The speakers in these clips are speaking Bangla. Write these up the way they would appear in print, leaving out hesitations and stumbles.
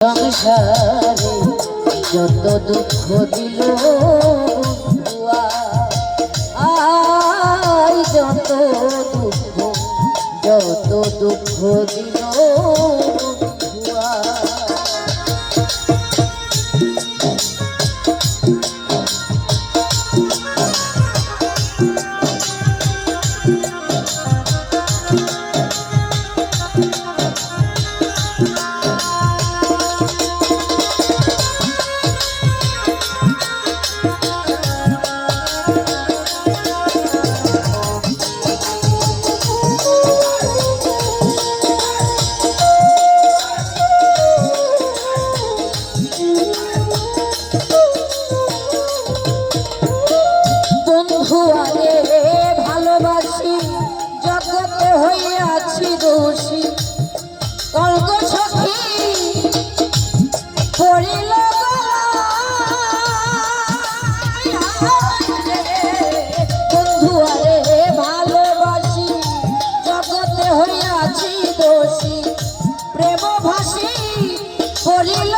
সংসারে যত দুঃখ দিল বন্ধুয়া, আয় যত দুঃখ দিল বন্ধুয়া। ভালোবাসি জগতে হইয়াছি দোষী, কল্প সখী পড়িল বন্ধু আরে ভালোবাসি জগতে হইয়াছি দোষী, প্রেম ভাসি পড়িল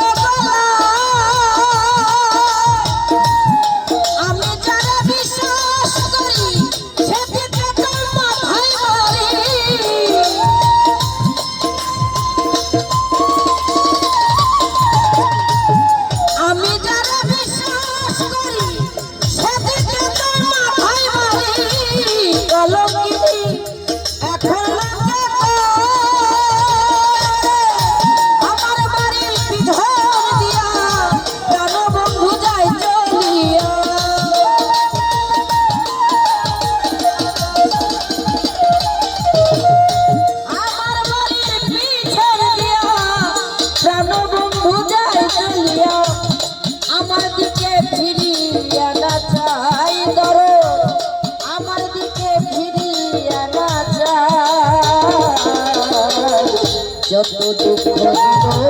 যত দুঃখ দিল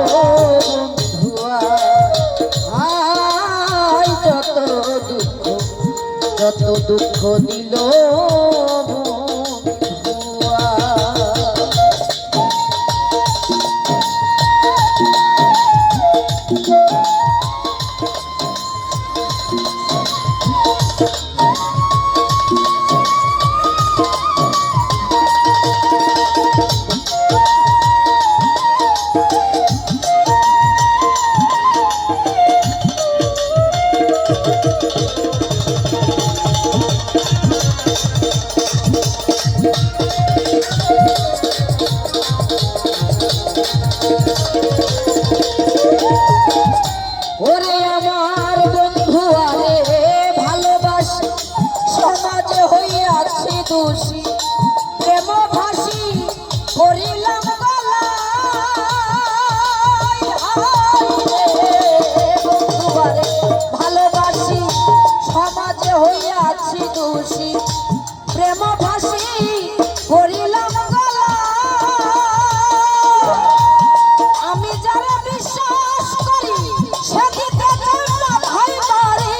বন্ধুয়া, আয় যত দুঃখ দিল বন্ধুয়া। ওরে আমার বন্ধু আরে ভালোবাসি সমাজে হইয়াছি দোষী, প্রেম ভাসি করিলাম বন্ধু আরে ভালোবাসি সমাজে হইয়াছি দোষী, প্রেম ভাসি করিলাম আমি যারা বিশ্বাস করি সেদিকে ভাই মারি,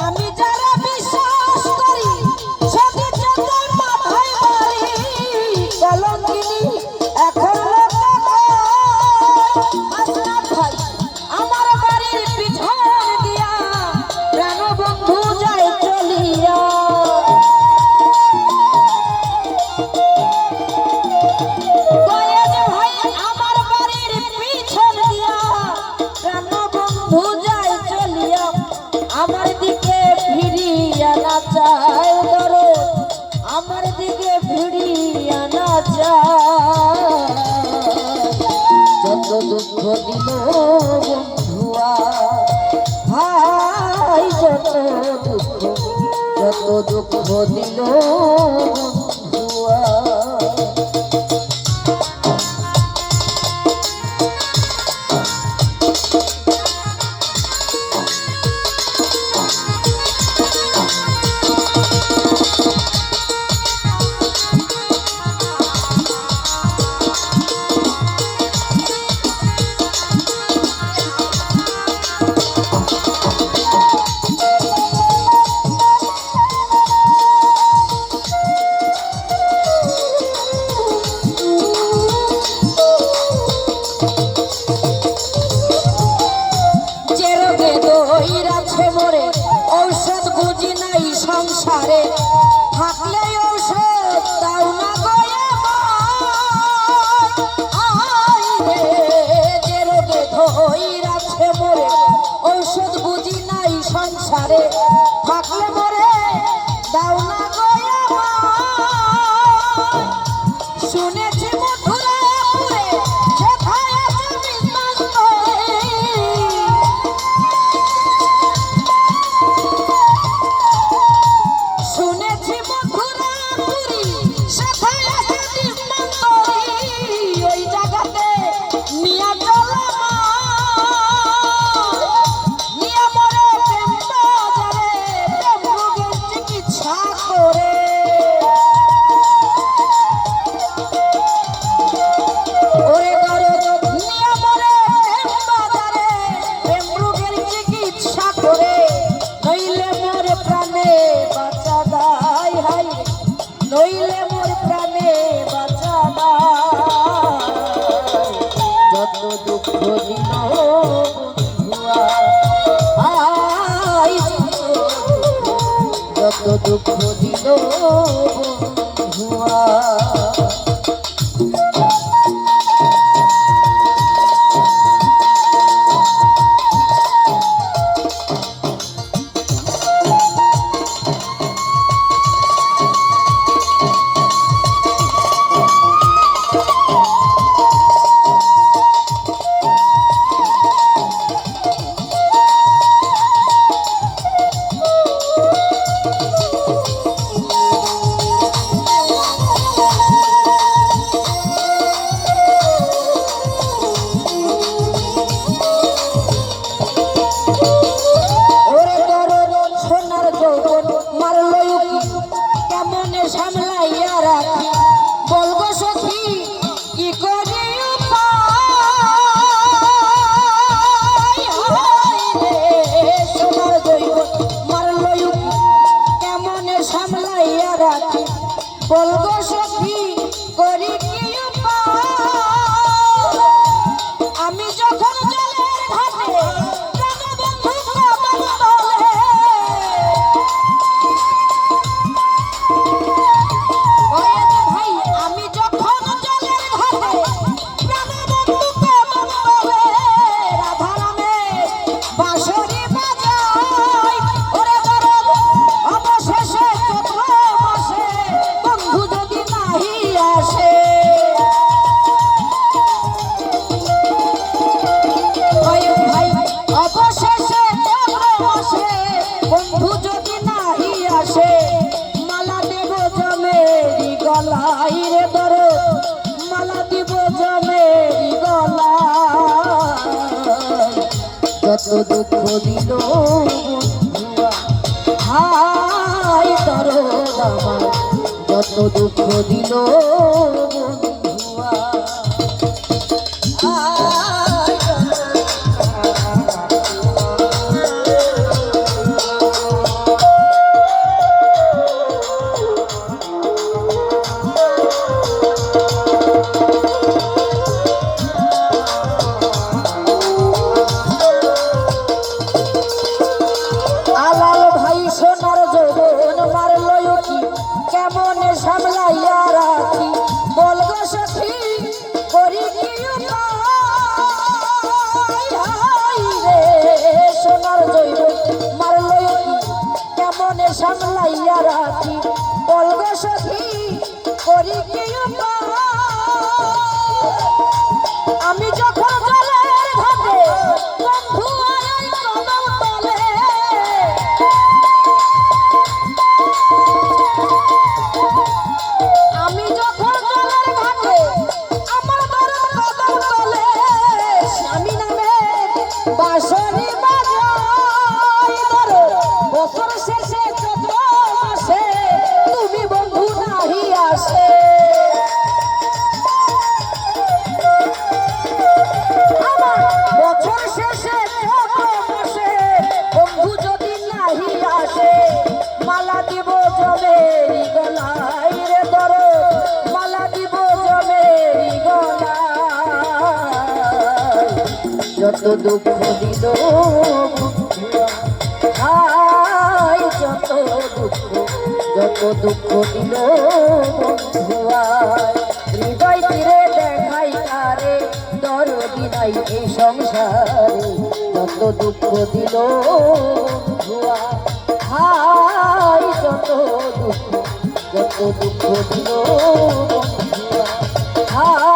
আমি যারা বিশ্বাস করি সেদিকে ভাই মারি, কলঙ্কিনী এখন ভাই আমার বাড়ির পিছন দিয়া প্রাণ বন্ধু যায় চলিয়া। আমার দিকে ফিরিয়া না চায় দরদ, আমার দিকে ফিরিয়া না চায়, যত দুঃখ দিল বন্ধুয়া, হাই যত দুঃখ দিল বন্ধুয়া। নইলে মোর প্রাণে বাঁচাবা যত দুঃখ দিল বন্ধুয়া যত দুঃখ দিল বন্ধুয়া সামলাইয়া রাখি বলবো সখী কি করে সোনার দৈব মারল কেমনে সামলাইয়া রাখি বলবো সখী করি কি আমি যখন জলের ঘাটে বন্ধু যদি নাহি আসে মালা দেব জমেরি গলাই রে ধরো মালা দিব জমেরি গলাই যত দুঃখ দিল বন্ধুয়া হাই ধরো আমার যত দুঃখ দিল বন্ধুয়া কেমনে সামলাইয়া রাখি বলবো সখী করি কি রে সোনার জৈব মারল কেমনে সামলাইয়া রাখি বলবো সখী করি কি আমি যখন জলের ঘাটে বন্ধু আমি যখন জলের ঘাটে আমার দরদ কদম তলে স্বামী নামে বাঁশরি বাজাই ধরো বছর শেষে চৈত্র মাসে তুমি বন্ধু নাহি আসে আমার বছর শেষে চৈত্র মাসে বন্ধু যদি নাহি আসে মালা দিব জমেরি গলাই রে ধরো মালা দিব জমেরি গলাই যত দুঃখ দিল হাই যত দুঃখ দিল বন্ধুয়া হৃদয় তীরে দেখাই তারে দরদি নাই এই সংসারে যত দুঃখ দিল বন্ধুয়া হাই যত দুঃখ দিল বন্ধুয়া হাই